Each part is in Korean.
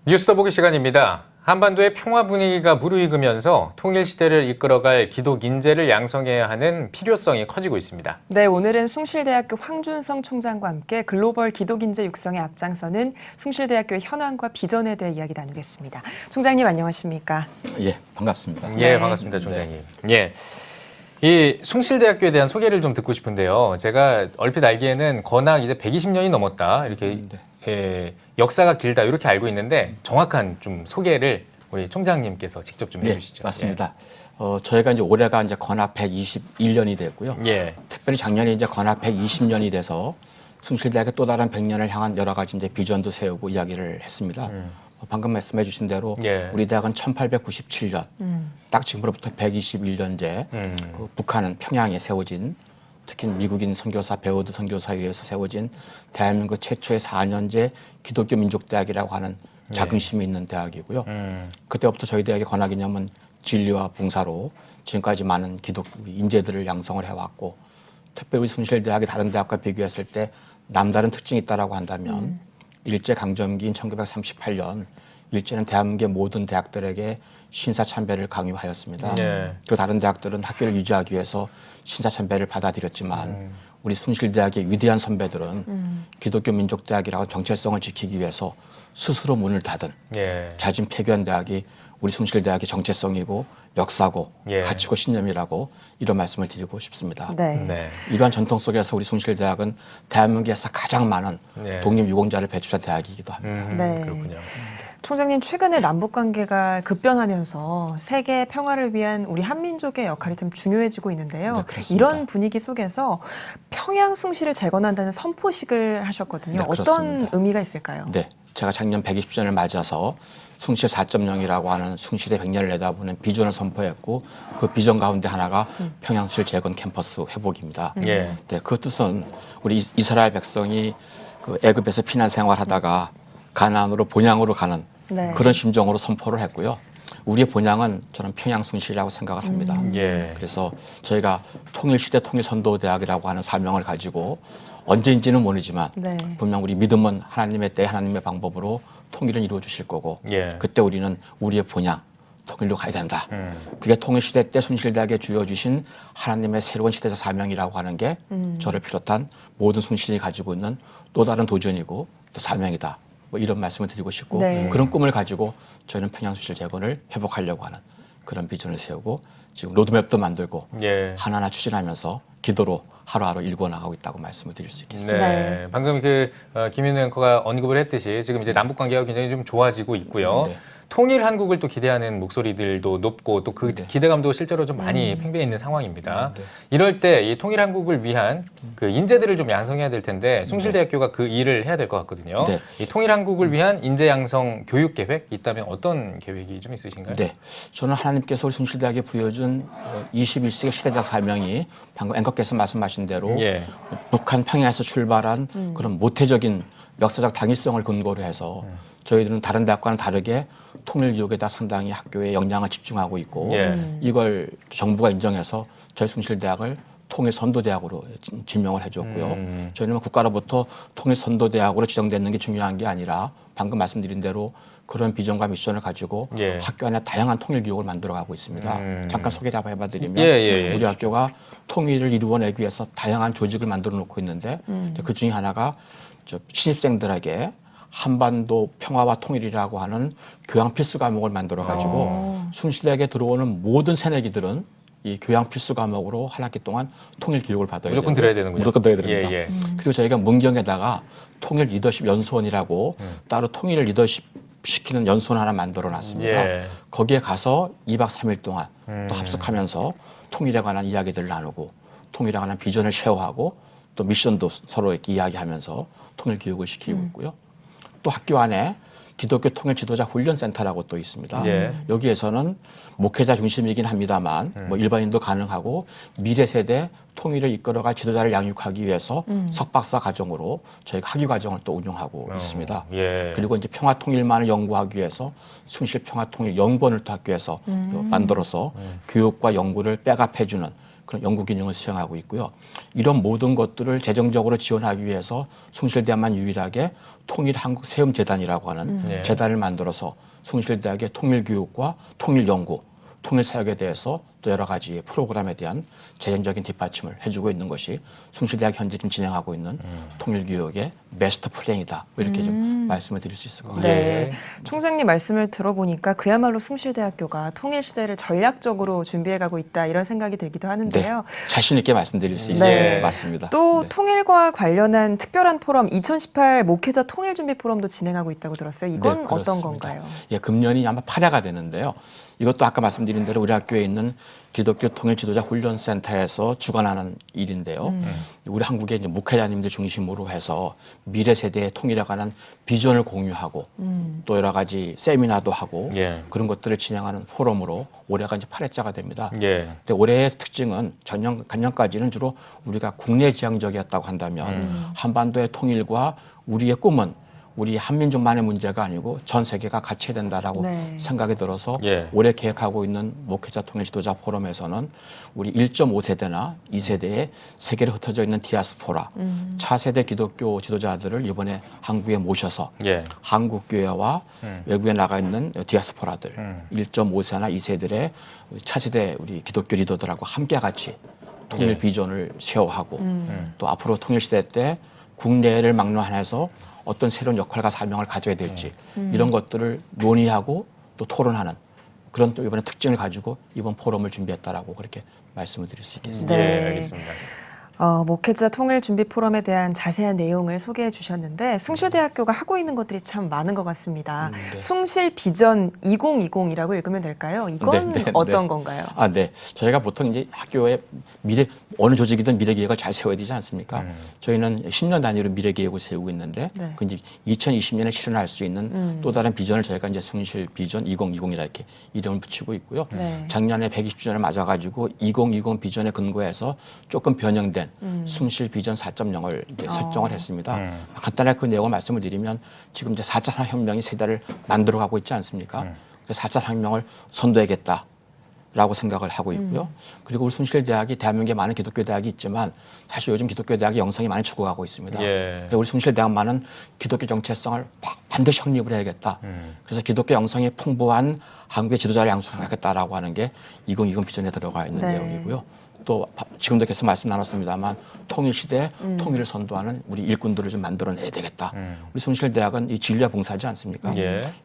뉴스 더 보기 시간입니다. 한반도의 평화 분위기가 무르익으면서 통일 시대를 이끌어갈 기독 인재를 양성해야 하는 필요성이 커지고 있습니다. 네, 오늘은 숭실대학교 황준성 총장과 함께 글로벌 기독 인재 육성에 앞장서는 숭실대학교의 현황과 비전에 대해 이야기 나누겠습니다. 총장님 안녕하십니까? 예, 반갑습니다. 예, 반갑습니다, 총장님. 예. 이 숭실대학교에 대한 소개를 좀 듣고 싶은데요. 제가 얼핏 알기에는 건학 이제 120년이 넘었다. 이렇게 역사가 길다. 이렇게 알고 있는데 정확한 좀 소개를 우리 총장님께서 직접 좀 해주시죠. 맞습니다. 저희가 이제 올해가 이제 건학 121년이 됐고요. 예. 특별히 작년에 이제 건학 120년이 돼서 숭실대학의 또 다른 100년을 향한 여러 가지 이제 비전도 세우고 이야기를 했습니다. 방금 말씀해 주신 대로 우리 대학은 1897년 딱 지금으로부터 121년째 그 북한은 평양에 세워진 특히 미국인 선교사 베어드 선교사에 의해서 세워진 대한민국 최초의 4년제 기독교 민족대학이라고 하는 자긍심이 있는 대학이고요. 그때부터 저희 대학의 건학 이념은 진리와 봉사로 지금까지 많은 기독 인재들을 양성을 해왔고 특별히 우리 숭실대학이 다른 대학과 비교했을 때 남다른 특징이 있다라고 한다면 일제강점기인 1938년 일제는 대한민국의 모든 대학들에게 신사참배를 강요하였습니다. 그리고 다른 대학들은 학교를 유지하기 위해서 신사참배를 받아들였지만 우리 숭실대학의 위대한 선배들은 기독교 민족대학이라고 정체성을 지키기 위해서 스스로 문을 닫은 자진 폐교한 대학이 우리 숭실대학의 정체성이고 역사고 가치고 신념이라고 이런 말씀을 드리고 싶습니다. 이러한 전통 속에서 우리 숭실대학은 대한민국에서 가장 많은 독립유공자를 배출한 대학이기도 합니다. 그렇군요. 총장님, 최근에 남북관계가 급변하면서 세계 평화를 위한 우리 한민족의 역할이 좀 중요해지고 있는데요. 이런 분위기 속에서 평양 숭실을 재건한다는 선포식을 하셨거든요. 어떤 의미가 있을까요? 네, 제가 작년 120주년을 맞아서 숭실 4.0이라고 하는 숭실의 100년을 내다보는 비전을 선포했고 그 비전 가운데 하나가 평양숭실 재건 캠퍼스 회복입니다. 네, 그 뜻은 우리 이스라엘 백성이 그 애굽에서 피난 생활하다가 가나안으로 본향으로 가는 그런 심정으로 선포를 했고요. 우리의 본향은 저는 평양숭실이라고 생각을 합니다. 그래서 저희가 통일시대 통일선도대학이라고 하는 사명을 가지고 언제인지는 모르지만 분명 우리 믿음은 하나님의 때 하나님의 방법으로 통일을 이루어 주실 거고 그때 우리는 우리의 본향 통일로 가야 된다. 그게 통일시대 때 숭실대학에 주어주신 하나님의 새로운 시대적 사명이라고 하는 게 저를 비롯한 모든 숭실이 가지고 있는 또 다른 도전이고 또 사명이다. 뭐 이런 말씀을 드리고 싶고 그런 꿈을 가지고 저희는 평양숭실 재건을 회복하려고 하는 그런 비전을 세우고 지금 로드맵도 만들고 하나하나 추진하면서 기도로 하루하루 일궈나가고 있다고 말씀을 드릴 수 있겠습니다. 방금 김윤우 앵커가 언급을 했듯이 지금 이제 남북 관계가 굉장히 좀 좋아지고 있고요. 통일 한국을 또 기대하는 목소리들도 높고 또 그 기대감도 실제로 좀 많이 팽배해 있는 상황입니다. 이럴 때 이 통일 한국을 위한 그 인재들을 좀 양성해야 될 텐데 숭실대학교가 그 일을 해야 될 것 같거든요. 이 통일 한국을 위한 인재 양성 교육 계획 있다면 어떤 계획이 좀 있으신가요? 네, 저는 하나님께서 우리 숭실대학에 부여준 21세기 시대적 사명이 방금 앵커께서 말씀하신 대로 북한 평양에서 출발한 그런 모태적인 역사적 당위성을 근거로 해서 저희들은 다른 대학과는 다르게 통일 교육에다 상당히 학교에 역량을 집중하고 있고 이걸 정부가 인정해서 저희 숭실대학을 통일선도대학으로 지명을 해줬고요. 저희는 국가로부터 통일선도대학으로 지정되는 게 중요한 게 아니라 방금 말씀드린 대로 그런 비전과 미션을 가지고 학교 안에 다양한 통일 교육을 만들어가고 있습니다. 잠깐 소개를 한번 해봐드리면 우리 학교가 통일을 이루어내기 위해서 다양한 조직을 만들어 놓고 있는데 그 중에 하나가 신입생들에게 한반도 평화와 통일이라고 하는 교양 필수 과목을 만들어 가지고 숭실대학에 들어오는 모든 새내기들은 이 교양 필수 과목으로 한 학기 동안 통일 교육을 받아야 무조건 들어야 되는군요. 무조건 들어야 됩니다. 그리고 저희가 문경에다가 통일 리더십 연수원이라고 따로 통일을 리더십 시키는 연수원 하나 만들어 놨습니다. 거기에 가서 2박 3일 동안 또 합숙하면서 통일에 관한 이야기들을 나누고 통일에 관한 비전을 쉐어하고 또 미션도 서로 이렇게 이야기하면서 통일 교육을 시키고 있고요. 또 학교 안에 기독교 통일 지도자 훈련센터라고 또 있습니다. 여기에서는 목회자 중심이긴 합니다만 뭐 일반인도 가능하고 미래 세대 통일을 이끌어갈 지도자를 양육하기 위해서 석박사 과정으로 저희가 학위 과정을 또 운영하고 있습니다. 그리고 이제 평화 통일만을 연구하기 위해서 숭실 평화 통일 연구원을 또 학교에서 만들어서 교육과 연구를 백업해주는 그런 연구 기능을 수행하고 있고요. 이런 모든 것들을 재정적으로 지원하기 위해서 숭실대만 유일하게 통일한국세움재단이라고 하는 재단을 만들어서 숭실대학의 통일교육과 통일연구, 통일사역에 대해서 또 여러 가지 프로그램에 대한 재정적인 뒷받침을 해주고 있는 것이 숭실대학 현재 지금 진행하고 있는 통일교육의 베스트 플랜이다. 이렇게 좀 말씀을 드릴 수 있을 것 같습니다. 네. 총장님 말씀을 들어보니까 그야말로 숭실대학교가 통일시대를 전략적으로 준비해가고 있다 이런 생각이 들기도 하는데요. 네. 자신 있게 말씀드릴 수 있습니다. 네. 맞습니다. 또 네. 통일과 관련한 특별한 포럼 2018 목회자 통일준비 포럼도 진행하고 있다고 들었어요. 이건 네, 어떤 건가요? 예, 금년이 아마 8회가 되는데요. 이것도 아까 말씀드린 대로 우리 학교에 있는 기독교 통일 지도자 훈련센터에서 주관하는 일인데요. 우리 한국의 이제 목회자님들 중심으로 해서 미래 세대의 통일에 관한 비전을 공유하고 또 여러 가지 세미나도 하고 그런 것들을 진행하는 포럼으로 올해가 이제 8회째가 됩니다. 근데 올해의 특징은 작년까지는 주로 우리가 국내 지향적이었다고 한다면 한반도의 통일과 우리의 꿈은 우리 한민족만의 문제가 아니고 전 세계가 같이 해야 된다라고 생각이 들어서 올해 계획하고 있는 목회자 통일 지도자 포럼에서는 우리 1.5세대나 2세대의 세계로 흩어져 있는 디아스포라, 차세대 기독교 지도자들을 이번에 한국에 모셔서 한국교회와 외국에 나가 있는 디아스포라들, 1.5세나 2세들의 차세대 우리 기독교 리더들하고 함께 같이 통일 비전을 쉐어하고 또 앞으로 통일시대 때 국내를 막론해서 어떤 새로운 역할과 사명을 가져야 될지 이런 것들을 논의하고 또 토론하는 그런 또 이번에 특징을 가지고 이번 포럼을 준비했다라고 그렇게 말씀을 드릴 수 있겠습니다. 네, 알겠습니다. 목회자 통일 준비 포럼에 대한 자세한 내용을 소개해 주셨는데 숭실대학교가 하고 있는 것들이 참 많은 것 같습니다. 숭실 비전 2020이라고 읽으면 될까요? 이건 어떤 건가요? 네. 저희가 보통 이제 학교에 어느 조직이든 미래 계획을 잘 세워야 되지 않습니까? 저희는 10년 단위로 미래 계획을 세우고 있는데 그 이제 2020년에 실현할 수 있는 또 다른 비전을 저희가 이제 숭실 비전 2020이라 이렇게 이름을 붙이고 있고요. 작년에 120주년을 맞아가지고 2020 비전에 근거해서 조금 변형된 숭실 비전 4.0을 이제 설정을 했습니다. 간단하게 그 내용을 말씀을 드리면 지금 이제 4차 산업혁명이 세대를 만들어가고 있지 않습니까? 그래서 4차 산업혁명을 선도해야겠다라고 생각을 하고 있고요. 그리고 우리 숭실대학이 대한민국에 많은 기독교 대학이 있지만 사실 요즘 기독교 대학의 영성이 많이 죽어가고 있습니다. 우리 숭실대학만은 기독교 정체성을 반드시 확립을 해야겠다. 그래서 기독교 영성이 풍부한 한국의 지도자를 양성하겠다라고 하는 게 2020 비전에 들어가 있는 내용이고요. 또 지금도 계속 말씀 나눴습니다만 통일시대 통일을 선도하는 우리 일꾼들을 좀 만들어내야 되겠다. 우리 숭실대학은 이 진리와 봉사하지 않습니까?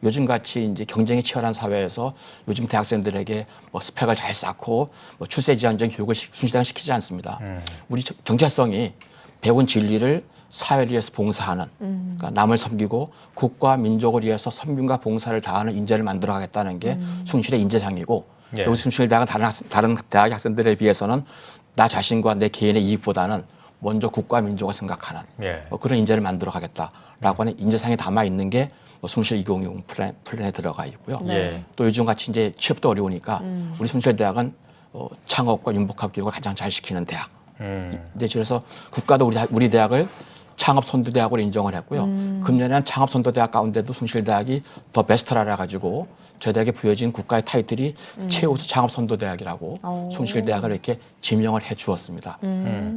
요즘같이 이제 경쟁이 치열한 사회에서 요즘 대학생들에게 뭐 스펙을 잘 쌓고 뭐 출세 지향적인 교육을 숭실대학은 시키지 않습니다. 우리 정체성이 배운 진리를 사회를 위해서 봉사하는 그러니까 남을 섬기고 국가 민족을 위해서 섬김과 봉사를 다하는 인재를 만들어가겠다는 게 숭실의 인재상이고 여기 숭실대학은 다른 대학 학생들에 비해서는 나 자신과 내 개인의 이익보다는 먼저 국가 민족을 생각하는 그런 인재를 만들어 가겠다라고 하는 인재상에 담아 있는 게 숭실 2020 플랜에 들어가 있고요. 또 요즘 같이 이제 취업도 어려우니까 우리 숭실대학은 창업과 융복합 교육을 가장 잘 시키는 대학. 그래서 국가도 우리 대학을 창업 선도대학으로 인정을 했고요. 금년에는 창업 선도대학 가운데도 숭실대학이 더 베스트라 가지고 저희들에게 부여진 국가의 타이틀이 최우수 창업 선도대학이라고 숭실대학을 이렇게 지명을 해 주었습니다.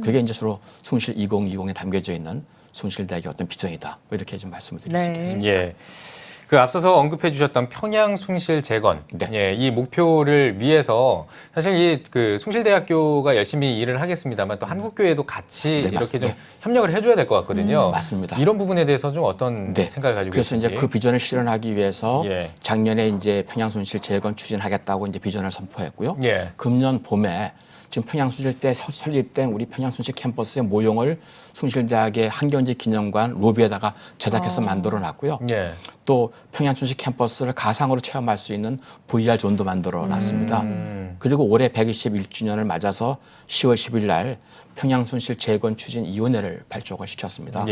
그게 이제 주로 숭실 2020에 담겨져 있는 숭실대학의 어떤 비전이다. 이렇게 좀 말씀을 드릴 수 있겠습니다. 그 앞서서 언급해 주셨던 평양 숭실 재건 이 목표를 위해서 사실 이 그 숭실대학교가 열심히 일을 하겠습니다만 또 한국교회도 같이 이렇게 좀 협력을 해줘야 될 것 같거든요. 맞습니다. 이런 부분에 대해서 좀 어떤 생각을 가지고 그래서 계신지. 이제 그 비전을 실현하기 위해서 작년에 이제 평양 숭실 재건 추진하겠다고 이제 비전을 선포했고요. 금년 봄에 지금 평양 숭실대 설립된 우리 평양 숭실 캠퍼스의 모형을 숭실대학의 한경지 기념관 로비에다가 제작해서 만들어 놨고요. 또 평양 숭실 캠퍼스를 가상으로 체험할 수 있는 VR 존도 만들어 놨습니다. 그리고 올해 121주년을 맞아서 10월 10일 날 평양 숭실 재건 추진 위원회를 발족을 시켰습니다.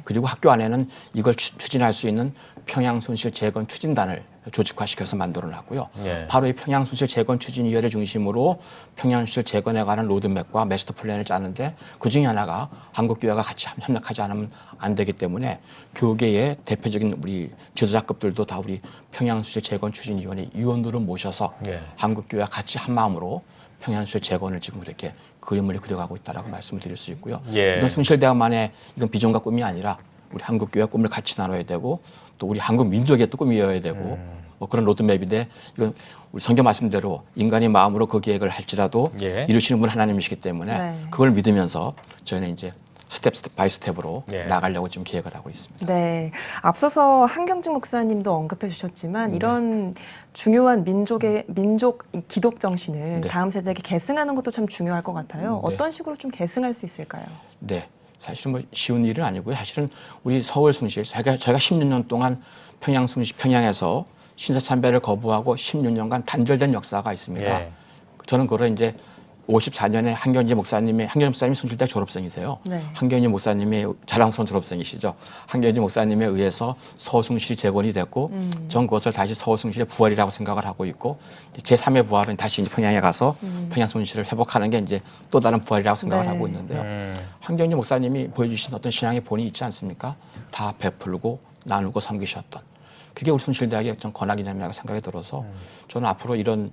그리고 학교 안에는 이걸 추진할 수 있는 평양순실 재건 추진단을 조직화시켜서 만들어놨고요. 바로 이 평양순실 재건 추진위원회를 중심으로 평양순실 재건에 관한 로드맵과 마스터 플랜을 짜는데 그중에 하나가 한국교회가 같이 협력하지 않으면 안 되기 때문에 교계의 대표적인 우리 지도자급들도 다 우리 평양순실 재건 추진위원회 위원으로 모셔서 한국교회와 같이 한 마음으로 평양순실 재건을 지금 이렇게 그림을 그려가고 있다라고 말씀을 드릴 수 있고요. 이건 숭실대학만의 이건 비전과 꿈이 아니라 우리 한국교회와 꿈을 같이 나눠야 되고 또 우리 한국 민족의 또 꿈이어야 되고 뭐 그런 로드맵인데 이건 우리 성경 말씀대로 인간이 마음으로 그 계획을 할지라도 이루시는 분 하나님이시기 때문에 그걸 믿으면서 저희는 이제 스텝 바이 스텝으로 나가려고 지금 계획을 하고 있습니다. 네, 앞서서 한경직 목사님도 언급해 주셨지만 이런 중요한 민족 기독 정신을 다음 세대에게 계승하는 것도 참 중요할 것 같아요. 어떤 식으로 좀 계승할 수 있을까요? 네, 사실은 뭐 쉬운 일은 아니고요. 사실은 우리 서울 숭실 저희가 16년 동안 평양에서 신사참배를 거부하고 16년간 단절된 역사가 있습니다. 저는 그걸 이제 54년에 한경직 목사님이 숭실대 졸업생이세요. 한경직 목사님이 자랑스러운 졸업생이시죠. 한경직 목사님에 의해서 서숭실이 재건이 됐고 전 그것을 다시 서숭실의 부활이라고 생각을 하고 있고 제3의 부활은 다시 이제 평양에 가서 평양숭실을 회복하는 게 이제 또 다른 부활이라고 생각을 하고 있는데요. 한경직 목사님이 보여주신 어떤 신앙의 본이 있지 않습니까? 다 베풀고 나누고 섬기셨던. 그게 우리 숭실대학의 어떤 권학이냐고 생각이 들어서 저는 앞으로 이런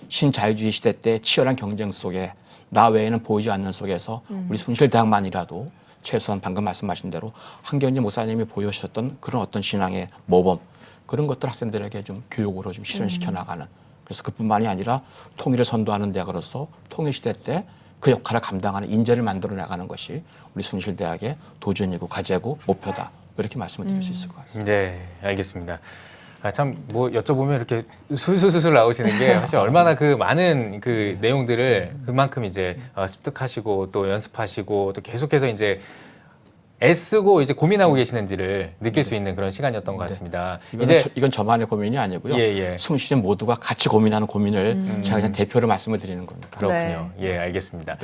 신자유주의 시대 때 치열한 경쟁 속에 나 외에는 보이지 않는 속에서 우리 숭실대학만이라도 최소한 방금 말씀하신 대로 한경직 목사님이 보여주셨던 그런 어떤 신앙의 모범 그런 것들 학생들에게 좀 교육으로 좀 실현시켜 나가는 그래서 그뿐만이 아니라 통일을 선도하는 대학으로서 통일시대 때 그 역할을 감당하는 인재를 만들어 나가는 것이 우리 숭실대학의 도전이고 과제고 목표다 이렇게 말씀을 드릴 수 있을 것 같습니다. 네, 알겠습니다. 참 뭐 여쭤보면 이렇게 술술술 나오시는 게 사실 얼마나 그 많은 그 내용들을 그만큼 이제 습득하시고 또 연습하시고 또 계속해서 이제 애쓰고 이제 고민하고 계시는지를 느낄 수 있는 그런 시간이었던 것 같습니다. 이건 저만의 고민이 아니고요. 숭실의 모두가 같이 고민하는 고민을 제가 그냥 대표로 말씀을 드리는 겁니다. 그렇군요. 예, 알겠습니다.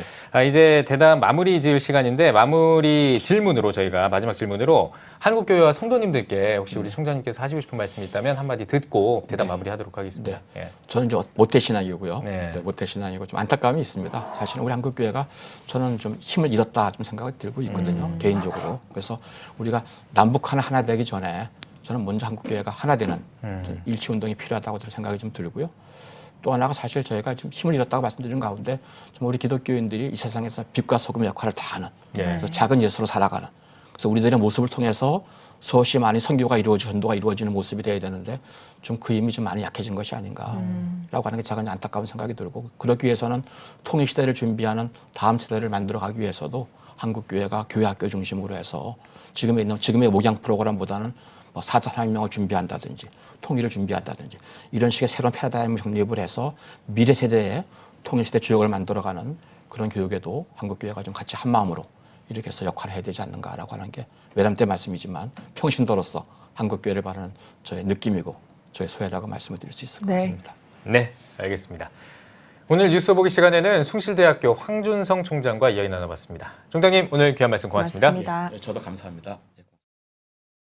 이제 대담 마무리 지을 시간인데 마무리 질문으로 저희가 마지막 질문으로 한국교회와 성도님들께 혹시 우리 총장님께서 하시고 싶은 말씀이 있다면 한마디 듣고 대담 마무리하도록 하겠습니다. 저는 이제 모태신앙이고요. 모태신앙이고 좀 안타까움이 있습니다. 사실은 우리 한국교회가 저는 좀 힘을 잃었다 좀 생각이 들고 있거든요. 개인적으로. 그래서 우리가 남북 하나 되기 전에 저는 먼저 한국교회가 하나 되는 일치운동이 필요하다고 저는 생각이 좀 들고요. 또 하나가 사실 저희가 좀 힘을 잃었다고 말씀드리는 가운데 좀 우리 기독교인들이 이 세상에서 빛과 소금 역할을 다 하는 그래서 작은 예수로 살아가는 그래서 우리들의 모습을 통해서 수없이 많이 선교가 이루어지고 전도가 이루어지는 모습이 돼야 되는데 좀 그 힘이 좀 많이 약해진 것이 아닌가라고 하는 게 작은 안타까운 생각이 들고 그러기 위해서는 통일시대를 준비하는 다음 세대를 만들어가기 위해서도 한국교회가 교회학교 중심으로 해서 지금의 목양 프로그램보다는 뭐 4차 산업혁명을 준비한다든지 통일을 준비한다든지 이런 식의 새로운 패러다임을 정립을 해서 미래 세대의 통일시대 주역을 만들어가는 그런 교육에도 한국교회가 좀 같이 한마음으로 이렇게 해서 역할을 해야 되지 않는가라고 하는 게 외람된 말씀이지만 평신도로서 한국교회를 바라는 저의 느낌이고 저의 소회라고 말씀을 드릴 수 있을 것 같습니다. 네, 알겠습니다. 오늘 뉴스 보기 시간에는 숭실대학교 황준성 총장과 이야기 나눠봤습니다. 총장님 오늘 귀한 말씀 고맙습니다. 고맙습니다. 저도 감사합니다.